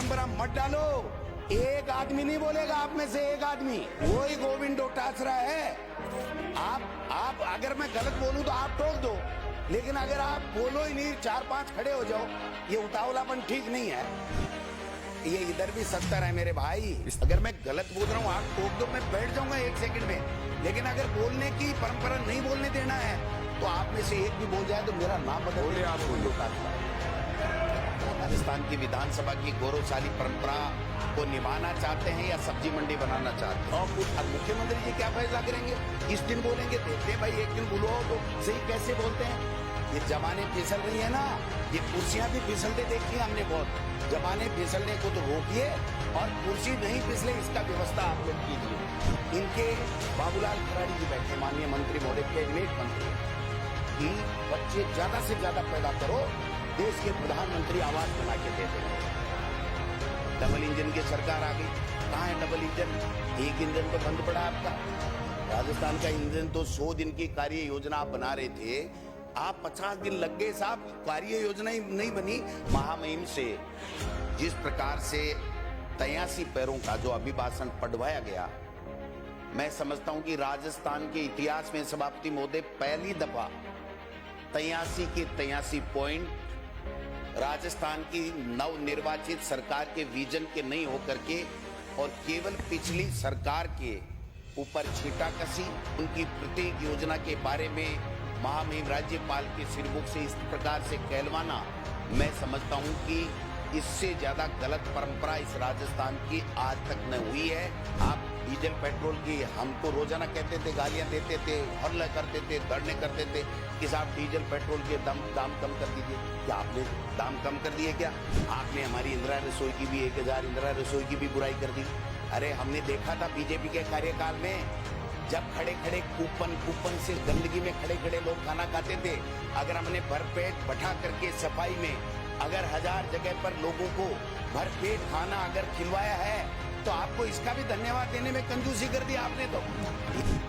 परंपरा मत डालो। एक आदमी नहीं बोलेगा आप में से, एक आदमी वही गोविंद डोटासरा है। आप अगर मैं गलत बोलूं तो आप टोक दो, लेकिन अगर आप बोलो ही नहीं, 4-5 खड़े हो जाओ, ये उतावलापन ठीक नहीं है। ये इधर भी 70 है मेरे भाई। अगर मैं गलत बोल रहा हूँ आप टोक दो, मैं बैठ जाऊंगा 1 सेकंड में। लेकिन अगर बोलने की परंपरा नहीं बोलने देना है तो आप में से एक भी बोल जाए तो मेरा नाम बदल बोलिए आप बोलो। राजस्थान की विधानसभा की गौरवशाली परंपरा को निभाना चाहते हैं या सब्जी मंडी बनाना चाहते हैं? और मुख्यमंत्री जी क्या फैसला करेंगे? इस दिन बोलेंगे, देखते भाई एक दिन बोलो तो सही कैसे बोलते हैं। ये जमाने फिसल रही है ना, ये कुर्सियां भी फिसलते देखी है हमने बहुत। जमाने फिसलने को तो रोकिए और कुर्सी नहीं फिसले इसका व्यवस्था आप लोग कीजिए। इनके बाबूलाल खराड़ी जी बैठे, माननीय मंत्री महोदय, कैबिनेट मंत्री, कि बच्चे ज्यादा से ज्यादा पैदा करो, देश के प्रधानमंत्री आवास बना के दे देंगे। डबल इंजन की सरकार आ गई। कहाँ है डबल इंजन? एक इंजन तो बंद पड़ा आपका। राजस्थान का इंजन तो 100 दिन की कार्य योजना आप बना रहे थे, आप 50 दिन लग गए साहब, कार्य योजना ही नहीं बनी। महामहिम से जिस प्रकार से 83 पैरों का जो अभिभाषण पढ़वाया गया, मैं समझता हूं कि राजस्थान के इतिहास में सभापति महोदय पहली दफा 83 के 83 पॉइंट राजस्थान की नवनिर्वाचित सरकार के विजन के नहीं होकर के और केवल पिछली सरकार के ऊपर छींटाकशी, उनकी प्रत्येक योजना के बारे में महामहिम राज्यपाल के सिरमुख से इस प्रकार से कहलवाना, मैं समझता हूं कि इससे ज्यादा गलत परंपरा इस राजस्थान की आज तक न हुई है। आप डीजल पेट्रोल की हमको रोजाना कहते थे, गालियां देते थे, हल्ला करते थे, धरने करते थे कि साहब डीजल पेट्रोल के दाम कम कर दीजिए। क्या आपने दाम कम कर दिए? क्या आपने हमारी इंदिरा रसोई की भी 1000 इंदिरा रसोई की भी बुराई कर दी? अरे हमने देखा था बीजेपी के कार्यकाल में, जब खड़े खड़े कूपन से गंदगी में खड़े खड़े लोग खाना खाते थे, अगर हमने भरपेट बैठा करके सफाई में अगर 1000 जगह पर लोगों को भरपेट खाना अगर खिलवाया है तो आपको इसका भी धन्यवाद देने में कंजूसी कर दी आपने। तो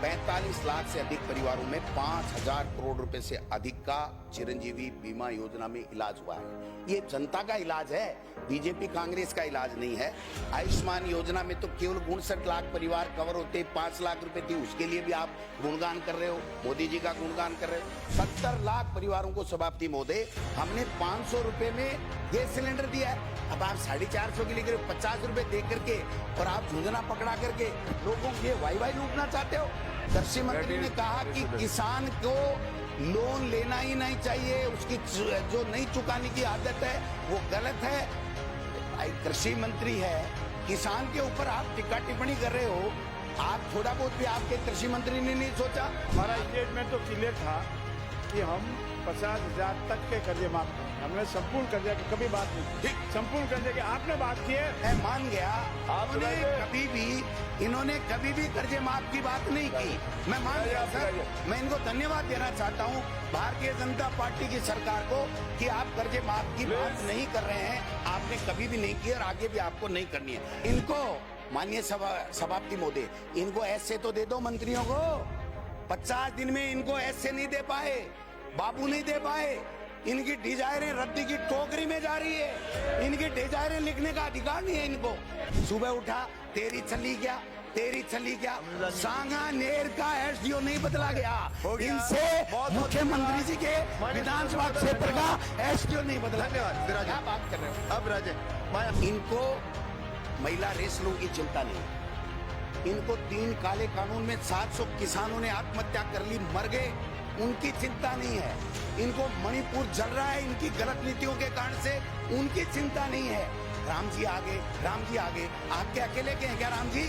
45 लाख से अधिक परिवारों में 5000 करोड़ रुपए से अधिक का चिरंजीवी बीमा योजना में इलाज हुआ है। ये जनता का इलाज है, बीजेपी कांग्रेस का इलाज नहीं है। आयुष्मान योजना में तो केवल 59 लाख परिवार कवर होते, 5 लाख रुपए थी, उसके लिए भी आप गुणगान कर रहे हो, मोदी जी का गुणगान कर रहे हो। 70 लाख परिवारों को सभापति महोदय हमने 500 रुपए में गैस सिलेंडर दिया है। अब आप 450 के लिए 50 रुपए दे करके और आप झुंझुना पकड़ा करके लोगों के वाई लूटना चाहते हो। कृषि मंत्री ने कहा कि किसान को लोन लेना ही नहीं चाहिए, उसकी जो नहीं चुकाने की आदत है वो गलत है। भाई कृषि मंत्री है, किसान के ऊपर आप टिक्का टिप्पणी कर रहे हो। आप थोड़ा बहुत भी आपके कृषि मंत्री ने नहीं सोचा? हमारा स्टेटमेंट तो क्लियर था कि हम 50,000 तक के कर्जे माफ करें। हमने संपूर्ण कर्जे की कभी बात नहीं की, संपूर्ण कर्जे की आपने बात की है। मैं मान गया, इन्होंने कभी भी कर्जे माफ की बात नहीं की। मैं मान गया सर, मैं इनको धन्यवाद देना चाहता हूं भारतीय जनता पार्टी की सरकार को कि आप कर्जे माफ की बात नहीं कर रहे हैं। आपने कभी भी नहीं की और आगे भी आपको नहीं करनी है। इनको माननीय सभापति महोदय, इनको ऐसे तो दे दो मंत्रियों को। 50 दिन में इनको ऐसे नहीं दे पाए, बाबू नहीं दे पाए। इनकी डिजायरें रद्दी की टोकरी में जा रही है। इनकी डिजायरें लिखने का अधिकार नहीं है इनको। सुबह उठा, तेरी छली क्या सांगानेर का एसडीओ नहीं बदला गया, इनसे मुख्यमंत्री जी के विधानसभा क्षेत्र का एसडीओ नहीं बदला गया। क्या बात कर रहे हो? अब राजे, इनको महिला रेसलों की चिंता नहीं। इनको 3 काले कानून में 700 किसानों ने आत्महत्या कर ली, मर गए, उनकी चिंता नहीं है। इनको मणिपुर जल रहा है इनकी गलत नीतियों के कारण से, उनकी चिंता नहीं है। राम जी आगे, आपके अकेले के हैं क्या? राम जी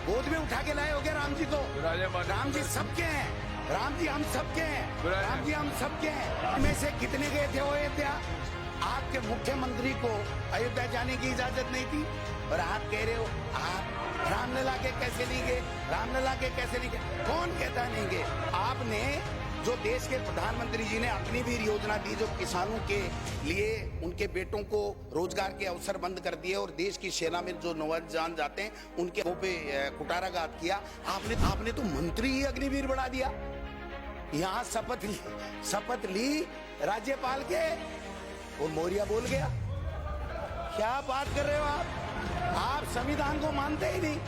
गोद में उठा के लाए हो क्या राम जी को? राम जी सबके हैं, राम जी हम सबके हैं, राम जी हम सबके हैं। इनमें से कितने गए थे अयोध्या? आपके मुख्यमंत्री को अयोध्या जाने की इजाजत नहीं थी और आप कह रहे हो आप रामलला के कैसे नहीं गए, रामलला के कैसे नहीं गए? कौन कहता नहीं गए? आपने जो देश के प्रधानमंत्री जी ने अग्निवीर योजना दी, जो किसानों के लिए उनके बेटों को रोजगार के अवसर बंद कर दिए और देश की सेना में जो नौजवान जाते हैं उनके मुंह पे कुटाराघात किया, आपने तो मंत्री ही अग्निवीर बढ़ा दिया। यहाँ शपथ ली राज्यपाल के और मौर्य बोल गया। क्या बात कर रहे हो आप संविधान को मानते ही नहीं।